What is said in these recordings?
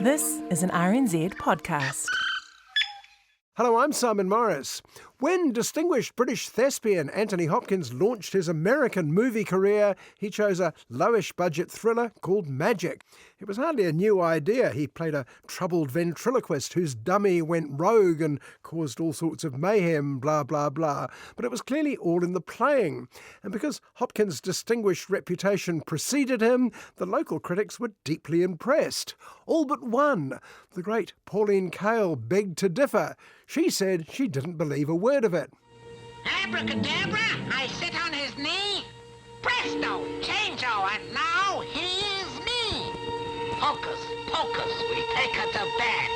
This is an RNZ podcast. Hello, I'm Simon Morris. When distinguished British thespian Anthony Hopkins launched his American movie career, he chose a lowish budget thriller called Magic. It was hardly a new idea. He played a troubled ventriloquist whose dummy went rogue and caused all sorts of mayhem, blah, blah, blah. But it was clearly all in the playing. And because Hopkins' distinguished reputation preceded him, the local critics were deeply impressed. All but one. The great Pauline Kael begged to differ. She said she didn't believe a word of it. Abracadabra, I sit on his knee. Presto, changeo, and now he is me. Hocus pocus, we take her to bed.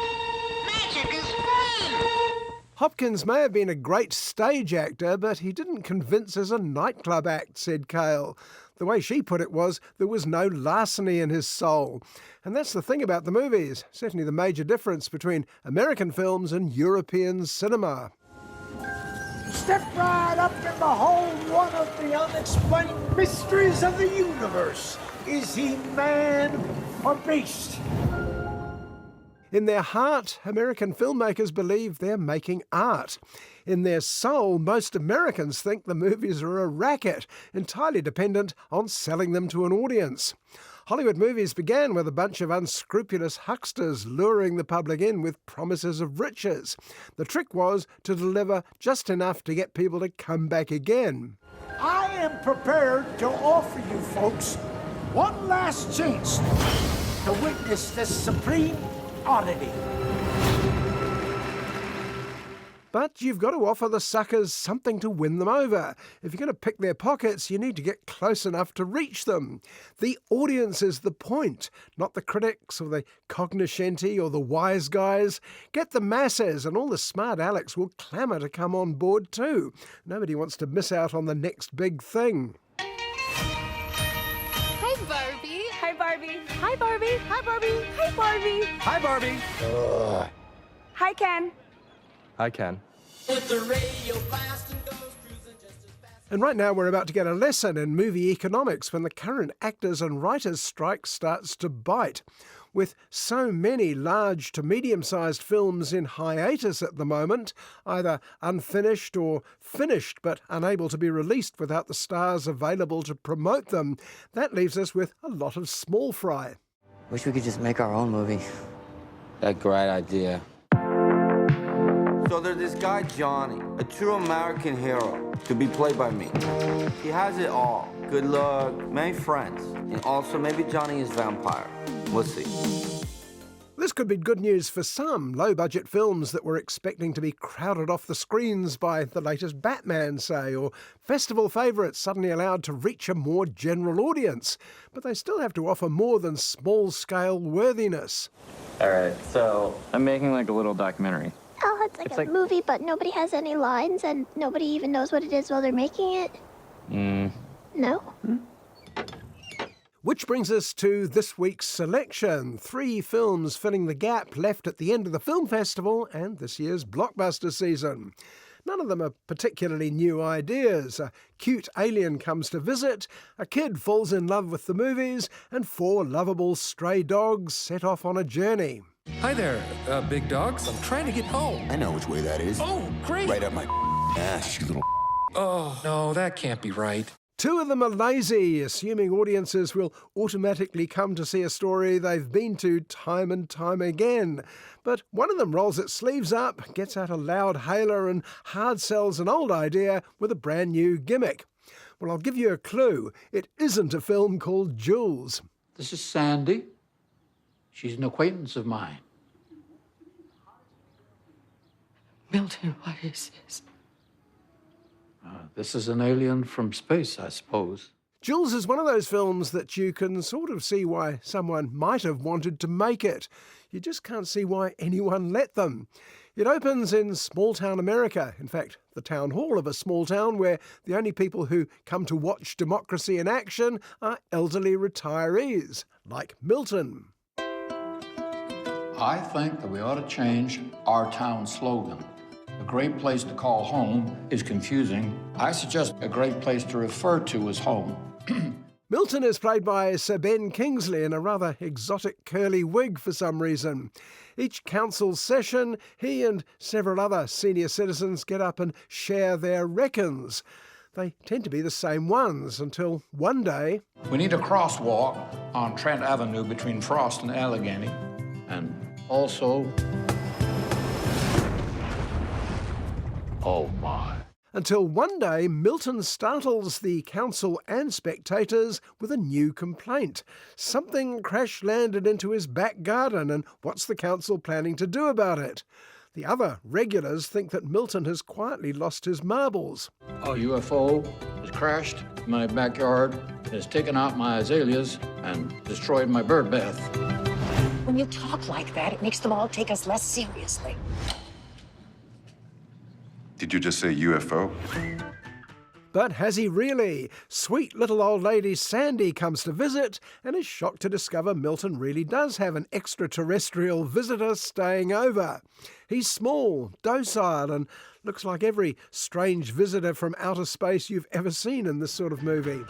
Magic is fun. Hopkins may have been a great stage actor, but he didn't convince as a nightclub act, said Kael. The way she put it was there was no larceny in his soul. And that's the thing about the movies, certainly the major difference between American films and European cinema. Step right up and behold one of the unexplained mysteries of the universe. Is he man or beast? In their heart, American filmmakers believe they're making art. In their soul, most Americans think the movies are a racket, entirely dependent on selling them to an audience. Hollywood movies began with a bunch of unscrupulous hucksters luring the public in with promises of riches. The trick was to deliver just enough to get people to come back again. I am prepared to offer you folks one last chance to witness this supreme oddity. But you've got to offer the suckers something to win them over. If you're going to pick their pockets, you need to get close enough to reach them. The audience is the point, not the critics or the cognoscenti or the wise guys. Get the masses and all the smart Alecs will clamour to come on board too. Nobody wants to miss out on the next big thing. Hi, Barbie. Hi, Barbie. Hi, Barbie. Hi, Barbie. Hi, Barbie. Hi, Barbie. Hi, Ken. Hi, Ken. And right now we're about to get a lesson in movie economics when the current actors and writers strike starts to bite. With so many large to medium-sized films in hiatus at the moment, either unfinished or finished but unable to be released without the stars available to promote them, that leaves us with a lot of small fry. Wish we could just make our own movie. A great idea. So there's this guy, Johnny, a true American hero, to be played by me. He has it all. Good luck, many friends, and also maybe Johnny is vampire. We'll see. This could be good news for some low-budget films that were expecting to be crowded off the screens by the latest Batman, say, or festival favourites suddenly allowed to reach a more general audience. But they still have to offer more than small-scale worthiness. All right, so I'm making like a little documentary. Oh, it's like a movie, but nobody has any lines, and nobody even knows what it is while they're making it. No? Which brings us to this week's selection. 3 films filling the gap left at the end of the film festival and this year's blockbuster season. None of them are particularly new ideas. A cute alien comes to visit, a kid falls in love with the movies, and 4 lovable stray dogs set off on a journey. Hi there, big dogs. I'm trying to get home. I know which way that is. Oh, great. Right up my ass, you little. Oh, no, that can't be right. 2 of them are lazy, assuming audiences will automatically come to see a story they've been to time and time again. But one of them rolls its sleeves up, gets out a loud hailer and hard sells an old idea with a brand new gimmick. Well, I'll give you a clue. It isn't a film called Jules. This is Sandy. She's an acquaintance of mine. Milton, what is this? This is an alien from space, I suppose. Jules is one of those films that you can sort of see why someone might have wanted to make it. You just can't see why anyone let them. It opens in small-town America, in fact, the town hall of a small town where the only people who come to watch democracy in action are elderly retirees, like Milton. I think that we ought to change our town slogan. A great place to call home is confusing. I suggest a great place to refer to as home. Milton is played by Sir Ben Kingsley in a rather exotic curly wig for some reason. Each council session, he and several other senior citizens get up and share their reckons. They tend to be the same ones until one day... We need a crosswalk on Trent Avenue between Frost and Allegheny. And also... Oh, my. Until one day, Milton startles the council and spectators with a new complaint. Something crash-landed into his back garden, and what's the council planning to do about it? The other regulars think that Milton has quietly lost his marbles. A UFO has crashed in my backyard, has taken out my azaleas, and destroyed my bird bath. When you talk like that, it makes them all take us less seriously. Did you just say UFO? But has he really? Sweet little old lady Sandy comes to visit and is shocked to discover Milton really does have an extraterrestrial visitor staying over. He's small, docile, and looks like every strange visitor from outer space you've ever seen in this sort of movie.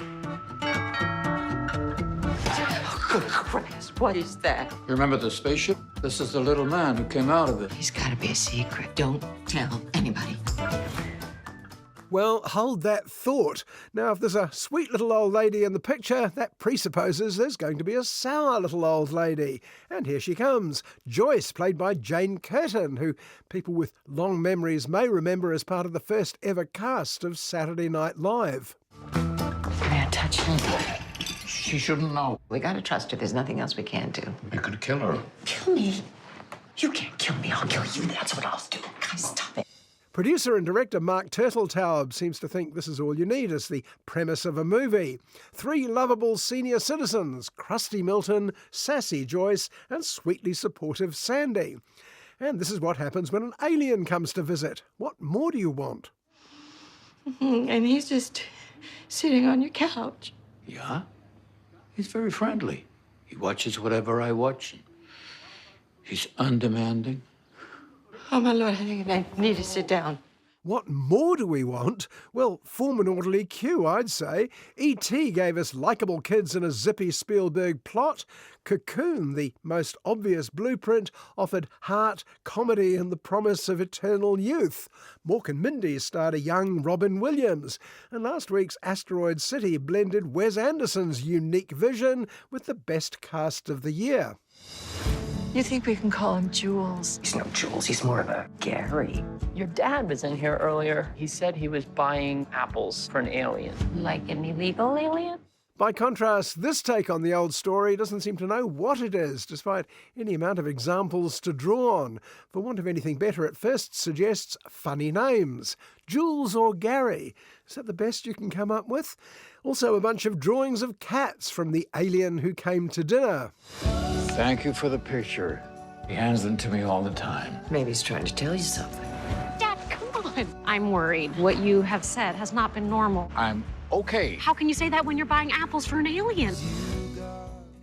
Oh, good Christ, what is that? You remember the spaceship? This is the little man who came out of it. He's gotta be a secret. Don't tell anybody. Well, hold that thought. Now, if there's a sweet little old lady in the picture, that presupposes there's going to be a sour little old lady. And here she comes, Joyce, played by Jane Curtin, who people with long memories may remember as part of the first ever cast of Saturday Night Live. Can't touch him. She shouldn't know. We gotta trust her. There's nothing else we can do. You could kill her. Kill me? You can't kill me. I'll kill you. That's what I'll do. Guys, stop it. Producer and director Mark Turtletaub seems to think this is all you need as the premise of a movie. 3 lovable senior citizens, crusty Milton, sassy Joyce, and sweetly supportive Sandy. And this is what happens when an alien comes to visit. What more do you want? And he's just sitting on your couch. Yeah? He's very friendly. He watches whatever I watch. He's undemanding. Oh, my Lord, I think I need to sit down. What more do we want? Well, form an orderly queue, I'd say. E.T. gave us likeable kids in a zippy Spielberg plot. Cocoon, the most obvious blueprint, offered heart, comedy, and the promise of eternal youth. Mork and Mindy starred a young Robin Williams. And last week's Asteroid City blended Wes Anderson's unique vision with the best cast of the year. You think we can call him Jules? He's no Jules. He's more of a Gary. Your dad was in here earlier. He said he was buying apples for an alien. Like an illegal alien? By contrast, this take on the old story doesn't seem to know what it is, despite any amount of examples to draw on. For want of anything better, it first suggests funny names. Jules or Gary. Is that the best you can come up with? Also a bunch of drawings of cats from the alien who came to dinner. Thank you for the picture. He hands them to me all the time. Maybe he's trying to tell you something. Dad, come on. I'm worried. What you have said has not been normal. I'm okay. How can you say that when you're buying apples for an alien?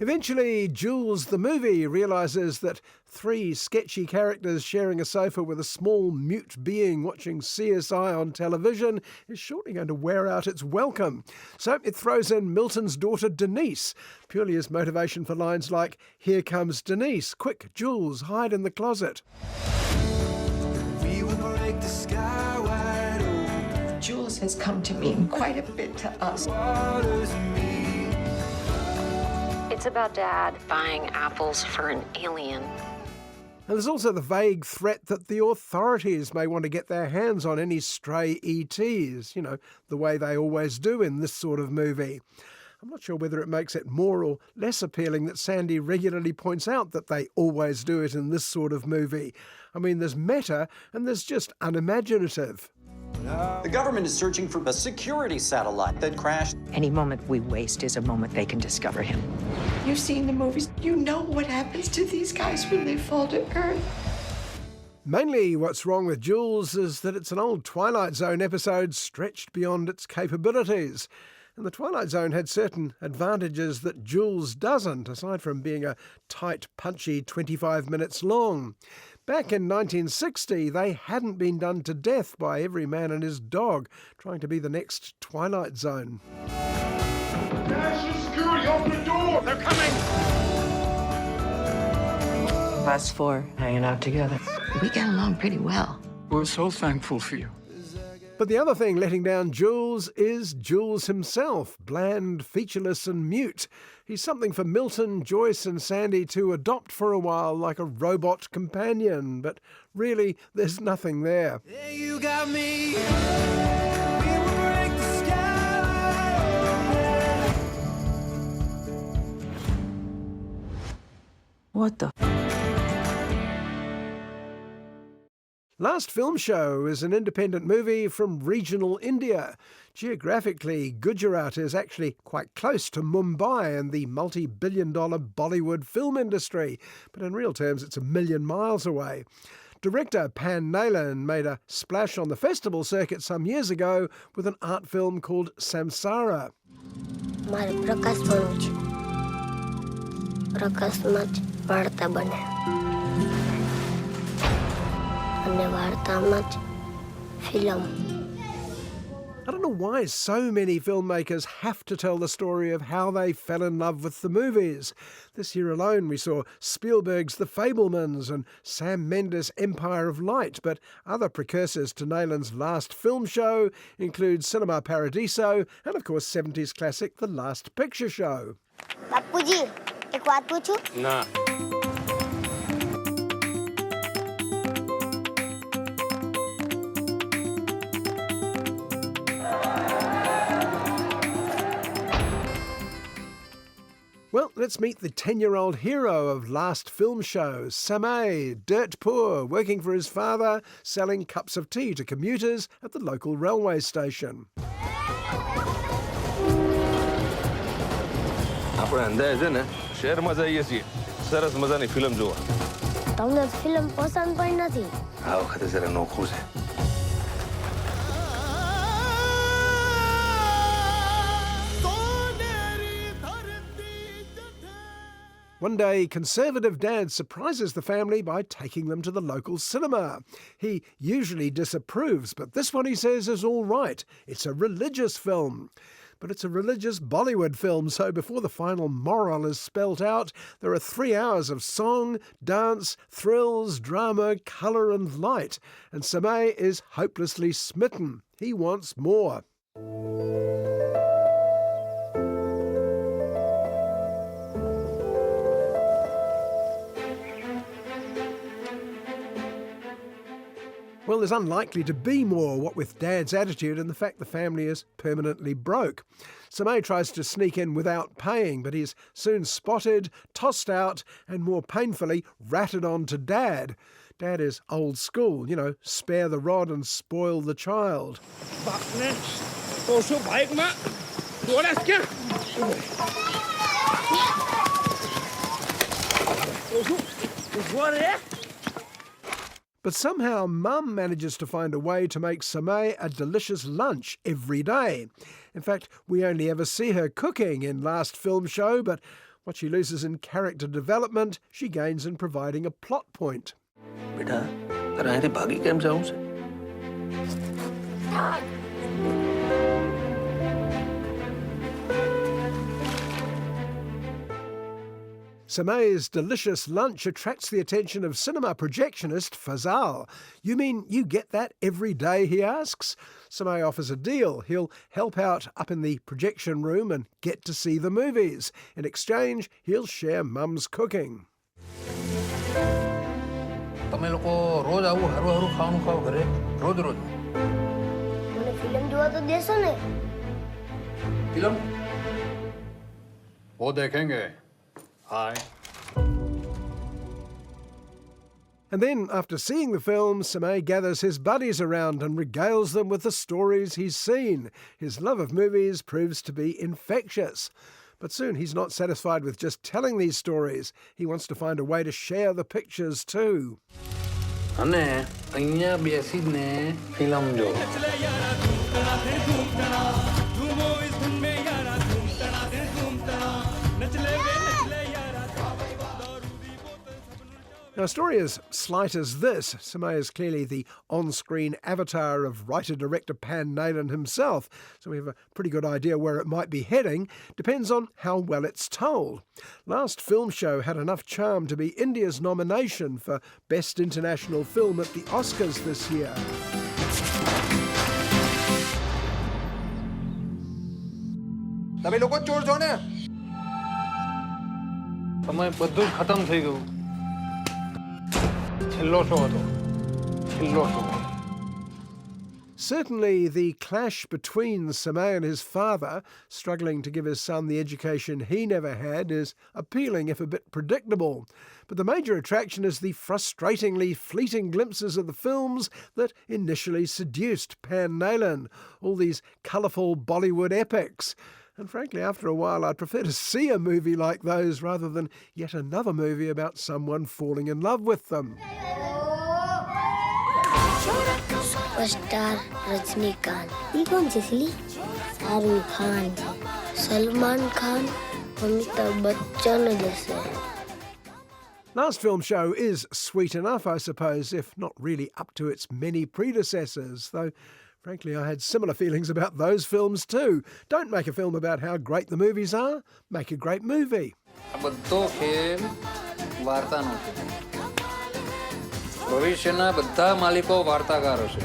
Eventually, Jules the movie realises that 3 sketchy characters sharing a sofa with a small mute being watching CSI on television is shortly going to wear out its welcome. So it throws in Milton's daughter Denise, purely as motivation for lines like, "Here comes Denise, quick, Jules, hide in the closet." We will break the sky wide open. Jules has come to mean quite a bit to us. It's about Dad buying apples for an alien. And there's also the vague threat that the authorities may want to get their hands on any stray ETs, you know, the way they always do in this sort of movie. I'm not sure whether it makes it more or less appealing that Sandy regularly points out that they always do it in this sort of movie. I mean, there's meta and there's just unimaginative. The government is searching for a security satellite that crashed. Any moment we waste is a moment they can discover him. You've seen the movies. You know what happens to these guys when they fall to Earth. Mainly what's wrong with Jules is that it's an old Twilight Zone episode stretched beyond its capabilities. And the Twilight Zone had certain advantages that Jules doesn't, aside from being a tight, punchy 25 minutes long. Back in 1960, they hadn't been done to death by every man and his dog, trying to be the next Twilight Zone. There she They're coming! Us four hanging out together. We get along pretty well. We're so thankful for you. But the other thing letting down Jules is Jules himself, bland, featureless and mute. He's something for Milton, Joyce and Sandy to adopt for a while like a robot companion, but really there's nothing there. Yeah, you got me. What the? Last Film Show is an independent movie from regional India. Geographically, Gujarat is actually quite close to Mumbai and the multi-billion-dollar Bollywood film industry, but in real terms it's 1 million miles away. Director Pan Nailan made a splash on the festival circuit some years ago with an art film called Samsara. I don't know why so many filmmakers have to tell the story of how they fell in love with the movies. This year alone we saw Spielberg's The Fabelmans and Sam Mendes' Empire of Light, but other precursors to Nailan's Last Film Show include Cinema Paradiso and of course 70s classic The Last Picture Show. Bapuji, ek baat puchu? Nah. Well, let's meet the 10-year-old hero of Last Film Show, Samay, dirt poor, working for his father, selling cups of tea to commuters at the local railway station. આપણે અંદાજ છે ને શહેરમાં જઈએ છીએ સરસ મજાની film જોવા તમને ફિલ્મ પસંદ પણ નથી. આ વખતે જરા નોખું છે. One day, conservative dad surprises the family by taking them to the local cinema. He usually disapproves, but this one, he says, is all right. It's a religious film. But it's a religious Bollywood film, so before the final moral is spelt out, there are 3 hours of song, dance, thrills, drama, colour and light. And Samay is hopelessly smitten. He wants more. Well, there's unlikely to be more, what with Dad's attitude and the fact the family is permanently broke. Samay tries to sneak in without paying, but he's soon spotted, tossed out, and more painfully ratted on to Dad. Dad is old school, you know, spare the rod and spoil the child. But somehow Mum manages to find a way to make Samay a delicious lunch every day. In fact, we only ever see her cooking in Last Film Show, but what she loses in character development, she gains in providing a plot point. બેટા તારે અહીંથી ભાગી કેમ જાવું છે? Samay's delicious lunch attracts the attention of cinema projectionist Fazal. You mean you get that every day, he asks? Samay offers a deal. He'll help out up in the projection room and get to see the movies. In exchange, he'll share Mum's cooking. તમે લોકો રોજ આવું હરું ખાવાનું ખાઓ ઘરે રોજ રોજ મને ફિલ્મ જોવા તો દેશો ને. ફિલ્મ वो देखेंगे. Hi. And then, after seeing the film, Samay gathers his buddies around and regales them with the stories he's seen. His love of movies proves to be infectious. But soon he's not satisfied with just telling these stories. He wants to find a way to share the pictures too. અને અહીંયા બેસીને film જો. Now, a story as slight as this, Samay is clearly the on-screen avatar of writer-director Pan Nailan himself, so we have a pretty good idea where it might be heading. Depends on how well it's told. Last film show had enough charm to be India's nomination for Best International Film at the Oscars this year. તમે લોકો ચોર છો ને? સમય બધું જ ખતમ થઈ ગયું. છેલ્લો શો હતો. છેલ્લો show. Certainly, the clash between Samay and his father, struggling to give his son the education he never had, is appealing if a bit predictable. But the major attraction is the frustratingly fleeting glimpses of the films that initially seduced Pan Nailan, all these colourful Bollywood epics. And frankly, after a while, I'd prefer to see a movie like those rather than yet another movie about someone falling in love with them. Superstar Rajnikant. ये कौन सी सिली? शाहरुख खान जी, सलमान खान, अमिताभ बच्चन जैसे. Last film show is sweet enough, I suppose, if not really up to its many predecessors, though frankly I had similar feelings about those films too. Don't make a film about how great the movies are, make a great movie. બધો ખેલ વાર્તાનો છે. ભવિષ્યના બધા માલિકો વાર્તાકારો છે.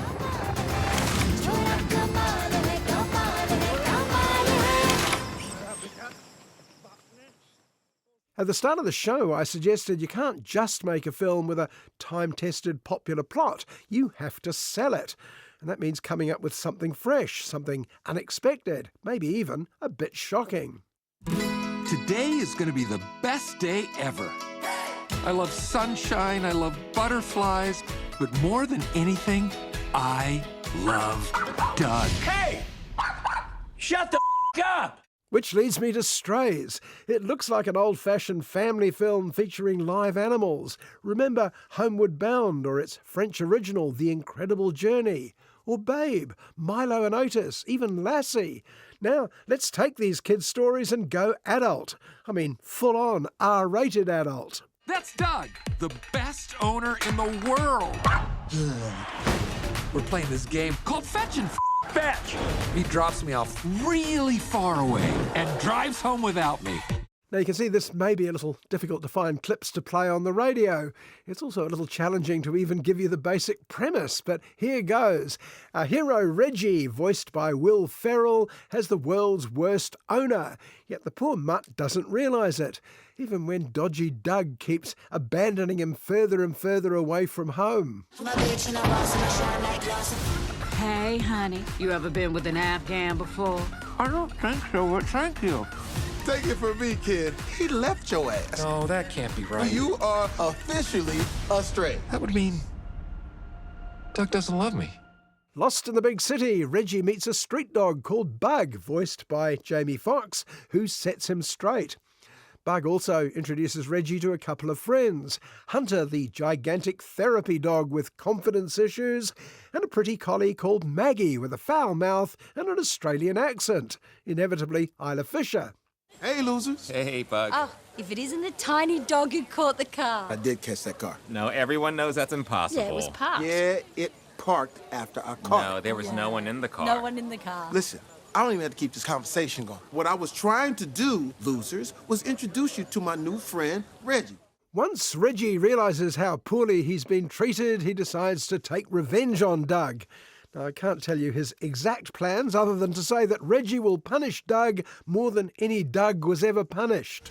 At the start of the show, I suggested you can't just make a film with a time-tested popular plot. You have to sell it. And that means coming up with something fresh, something unexpected, maybe even a bit shocking. Today is going to be the best day ever. I love sunshine, I love butterflies, but more than anything, I love Doug. Hey! Shut the up! Which leads me to Strays. It looks like an old-fashioned family film featuring live animals. Remember Homeward Bound or its French original, The Incredible Journey? Or Babe, Milo and Otis, even Lassie. Now, let's take these kids' stories and go adult. I mean, full-on R-rated adult. That's Doug, the best owner in the world. We're playing this game called Fetch and Fetch. He drops me off really far away and drives home without me. Now you can see this may be a little difficult to find clips to play on the radio. It's also a little challenging to even give you the basic premise, but here goes. Our hero Reggie, voiced by Will Ferrell, has the world's worst owner, yet the poor mutt doesn't realise it, even when dodgy Doug keeps abandoning him further and further away from home. Hey, honey, you ever been with an Afghan before? I don't think so, but thank you. Take it from me, kid. He left your ass. No, that can't be right. You are officially astray. That would mean Doug doesn't love me. Lost in the big city, Reggie meets a street dog called Bug, voiced by Jamie Foxx, who sets him straight. Bug also introduces Reggie to a couple of friends, Hunter, the gigantic therapy dog with confidence issues, and a pretty collie called Maggie with a foul mouth and an Australian accent, inevitably Isla Fisher. Hey, losers. Hey, Bug. Oh, if it isn't the tiny dog who caught the car. I did catch that car. No, everyone knows that's impossible. Yeah, it was parked. Yeah, it parked after our car. No, there was no one in the car. No one in the car. Listen, I don't even have to keep this conversation going. What I was trying to do, losers, was introduce you to my new friend, Reggie. Once Reggie realises how poorly he's been treated, he decides to take revenge on Doug. Now, I can't tell you his exact plans other than to say that Reggie will punish Doug more than any Doug was ever punished.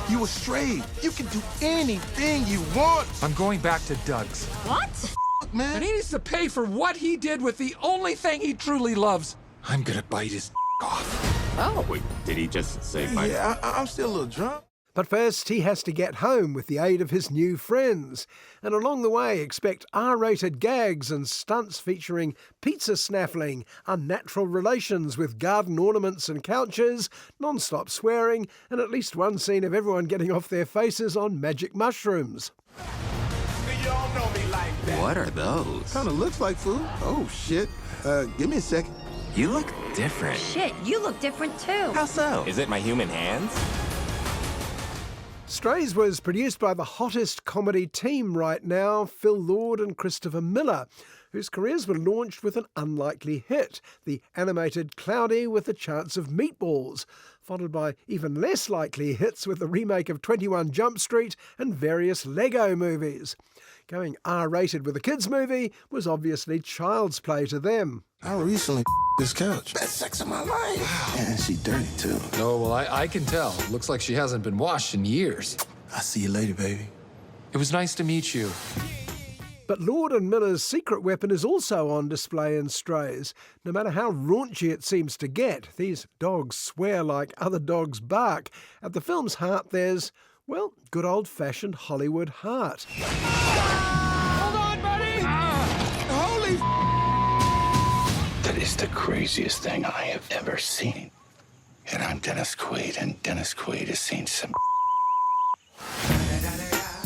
You astray. You can do anything you want. I'm going back to Doug's. What? Man. And he needs to pay for what he did with the only thing he truly loves. I'm gonna bite his off. Oh, wait, did he just say bite? Yeah, I'm still a little drunk. But first, he has to get home with the aid of his new friends. And along the way, expect R-rated gags and stunts featuring pizza snaffling, unnatural relations with garden ornaments and couches, non-stop swearing, and at least one scene of everyone getting off their faces on magic mushrooms. What are those? Kind of looks like food. Oh, shit. Give me a second. You look different. Shit, you look different too. How so? Is it my human hands? Strays was produced by the hottest comedy team right now, Phil Lord and Christopher Miller, whose careers were launched with an unlikely hit, the animated Cloudy with a Chance of Meatballs, followed by even less likely hits with the remake of 21 Jump Street and various Lego movies. Going R-rated with a kids' movie was obviously child's play to them. I recently this couch. Best sex of my life. Wow. And she dirty, too. Oh, well, I can tell. Looks like she hasn't been washed in years. I'll see you later, baby. It was nice to meet you. But Lord and Miller's secret weapon is also on display in Strays. No matter how raunchy it seems to get, these dogs swear like other dogs bark. At the film's heart there's, well, good old-fashioned Hollywood heart. Hold on, buddy! Holy That is the craziest thing I have ever seen. And I'm Dennis Quaid, and Dennis Quaid has seen some.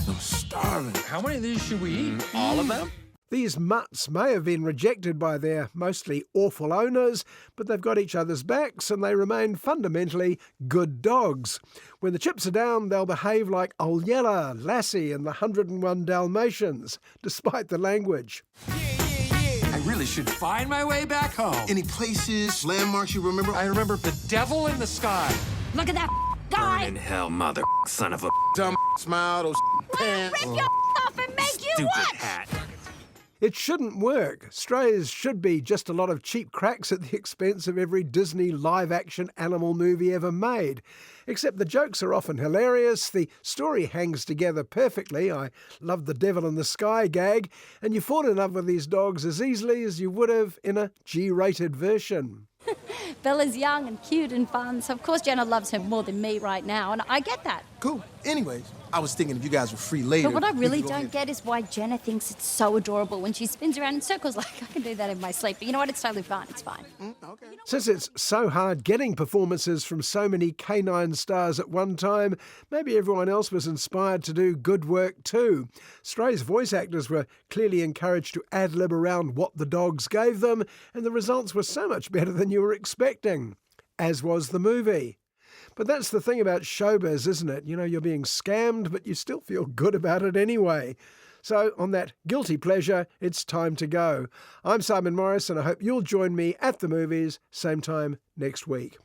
I'm starving. How many of these should we eat? All of them? These mutts may have been rejected by their mostly awful owners, but they've got each other's backs and they remain fundamentally good dogs. When the chips are down, they'll behave like Old Yeller, Lassie and the 101 Dalmatians, despite the language. I really should find my way back home. Any places, landmarks you remember? I remember the devil in the sky. Look at that guy! Burn in hell, mother son of a Dumb smile, those pants. Rip your off and make you stupid what? hat. It shouldn't work. Strays should be just a lot of cheap cracks at the expense of every Disney live-action animal movie ever made. Except the jokes are often hilarious, the story hangs together perfectly, I love the devil in the sky gag, and you fall in love with these dogs as easily as you would have in a G-rated version. Bella's young and cute and fun, so of course Jenna loves her more than me right now, and I get that. Cool. Anyways, I was thinking if you guys were free later. But what I we really could go don't ahead. get is why Jenna thinks it's so adorable when she spins around in circles. Like, I can do that in my sleep. But you know what? It's totally fine. It's fine. Okay. Since it's so hard getting performances from so many canine stars at one time, maybe everyone else was inspired to do good work too. Stray's voice actors were clearly encouraged to ad-lib around what the dogs gave them, and the results were so much better than you were expecting, as was the movie. But that's the thing about showbiz, isn't it? You know, you're being scammed, but you still feel good about it anyway. So on that guilty pleasure, it's time to go. I'm Simon Morris, and I hope you'll join me at the movies, same time next week.